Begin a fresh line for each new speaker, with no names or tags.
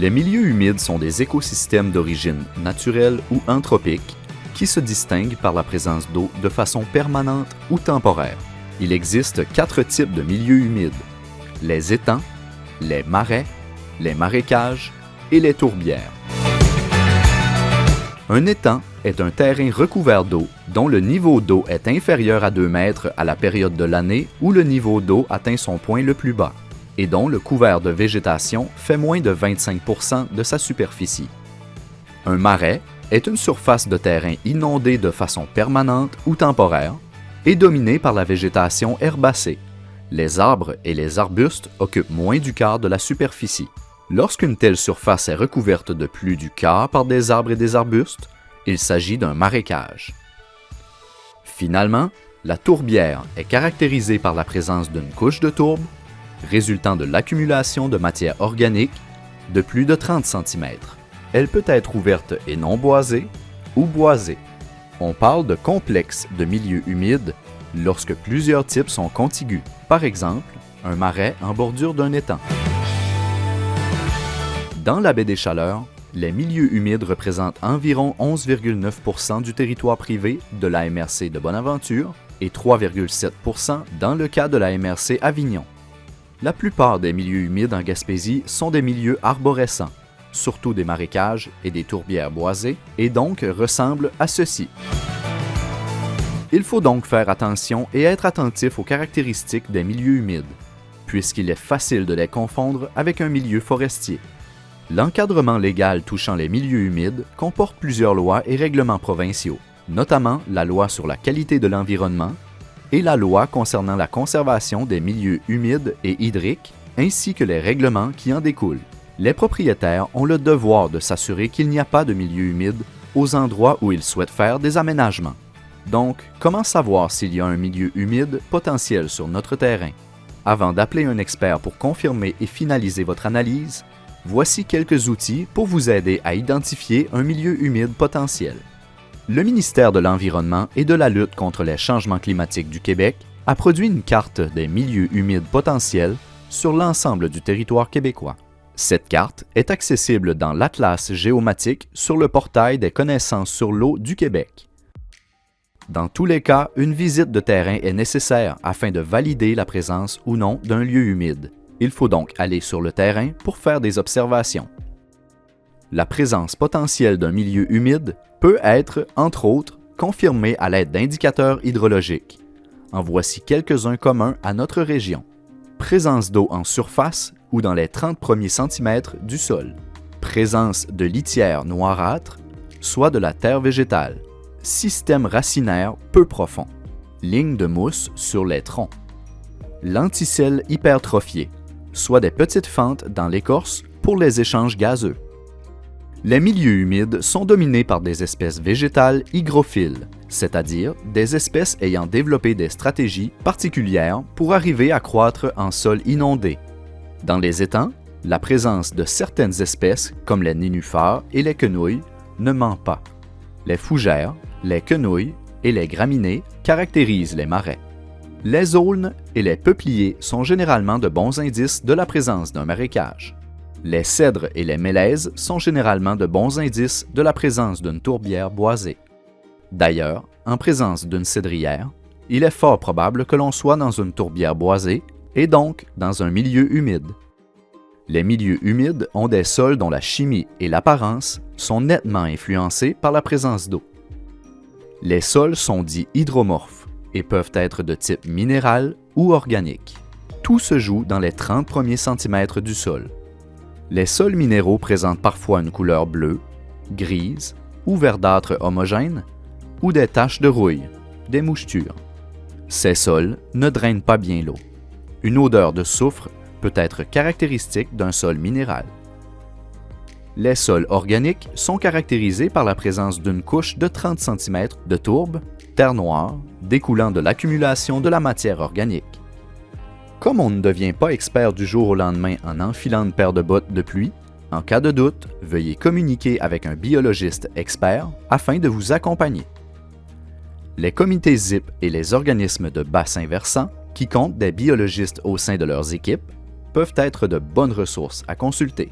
Les milieux humides sont des écosystèmes d'origine naturelle ou anthropique qui se distinguent par la présence d'eau de façon permanente ou temporaire. Il existe 4 types de milieux humides: les étangs, les marais, les marécages et les tourbières. Un étang est un terrain recouvert d'eau dont le niveau d'eau est inférieur à 2 mètres à la période de l'année où le niveau d'eau atteint son point le plus bas et dont le couvert de végétation fait moins de 25% de sa superficie. Un marais est une surface de terrain inondée de façon permanente ou temporaire et dominée par la végétation herbacée. Les arbres et les arbustes occupent moins du quart de la superficie. Lorsqu'une telle surface est recouverte de plus du quart par des arbres et des arbustes, il s'agit d'un marécage. Finalement, la tourbière est caractérisée par la présence d'une couche de tourbe résultant de l'accumulation de matière organique de plus de 30 cm. Elle peut être ouverte et non boisée ou boisée. On parle de complexe de milieux humides lorsque plusieurs types sont contigus, par exemple un marais en bordure d'un étang. Dans la baie des Chaleurs, les milieux humides représentent environ 11,9% du territoire privé de la MRC de Bonaventure et 3,7% dans le cas de la MRC Avignon. La plupart des milieux humides en Gaspésie sont des milieux arborescents, surtout des marécages et des tourbières boisées, et donc ressemblent à ceci. Il faut donc faire attention et être attentif aux caractéristiques des milieux humides, puisqu'il est facile de les confondre avec un milieu forestier. L'encadrement légal touchant les milieux humides comporte plusieurs lois et règlements provinciaux, notamment la loi sur la qualité de l'environnement et la loi concernant la conservation des milieux humides et hydriques, ainsi que les règlements qui en découlent. Les propriétaires ont le devoir de s'assurer qu'il n'y a pas de milieu humide aux endroits où ils souhaitent faire des aménagements. Donc, comment savoir s'il y a un milieu humide potentiel sur notre terrain? Avant d'appeler un expert pour confirmer et finaliser votre analyse, voici quelques outils pour vous aider à identifier un milieu humide potentiel. Le ministère de l'Environnement et de la lutte contre les changements climatiques du Québec a produit une carte des milieux humides potentiels sur l'ensemble du territoire québécois. Cette carte est accessible dans l'Atlas géomatique sur le portail des connaissances sur l'eau du Québec. Dans tous les cas, une visite de terrain est nécessaire afin de valider la présence ou non d'un lieu humide. Il faut donc aller sur le terrain pour faire des observations. La présence potentielle d'un milieu humide peut être, entre autres, confirmée à l'aide d'indicateurs hydrologiques. En voici quelques-uns communs à notre région. Présence d'eau en surface ou dans les 30 premiers centimètres du sol. Présence de litière noirâtre, soit de la terre végétale. Système racinaire peu profond. Ligne de mousse sur les troncs. Lenticelles hypertrophiées, soit des petites fentes dans l'écorce pour les échanges gazeux. Les milieux humides sont dominés par des espèces végétales hygrophiles, c'est-à-dire des espèces ayant développé des stratégies particulières pour arriver à croître en sol inondé. Dans les étangs, la présence de certaines espèces, comme les nénuphars et les quenouilles, ne ment pas. Les fougères, les quenouilles et les graminées caractérisent les marais. Les aulnes et les peupliers sont généralement de bons indices de la présence d'un marécage. Les cèdres et les mélèzes sont généralement de bons indices de la présence d'une tourbière boisée. D'ailleurs, en présence d'une cédrière, il est fort probable que l'on soit dans une tourbière boisée et donc dans un milieu humide. Les milieux humides ont des sols dont la chimie et l'apparence sont nettement influencés par la présence d'eau. Les sols sont dits hydromorphes et peuvent être de type minéral ou organique. Tout se joue dans les 30 premiers centimètres du sol. Les sols minéraux présentent parfois une couleur bleue, grise ou verdâtre homogène ou des taches de rouille, des mouchetures. Ces sols ne drainent pas bien l'eau. Une odeur de soufre peut être caractéristique d'un sol minéral. Les sols organiques sont caractérisés par la présence d'une couche de 30 cm de tourbe, terre noire, découlant de l'accumulation de la matière organique. Comme on ne devient pas expert du jour au lendemain en enfilant une paire de bottes de pluie, en cas de doute, veuillez communiquer avec un biologiste expert afin de vous accompagner. Les comités ZIP et les organismes de bassins versants, qui comptent des biologistes au sein de leurs équipes, peuvent être de bonnes ressources à consulter.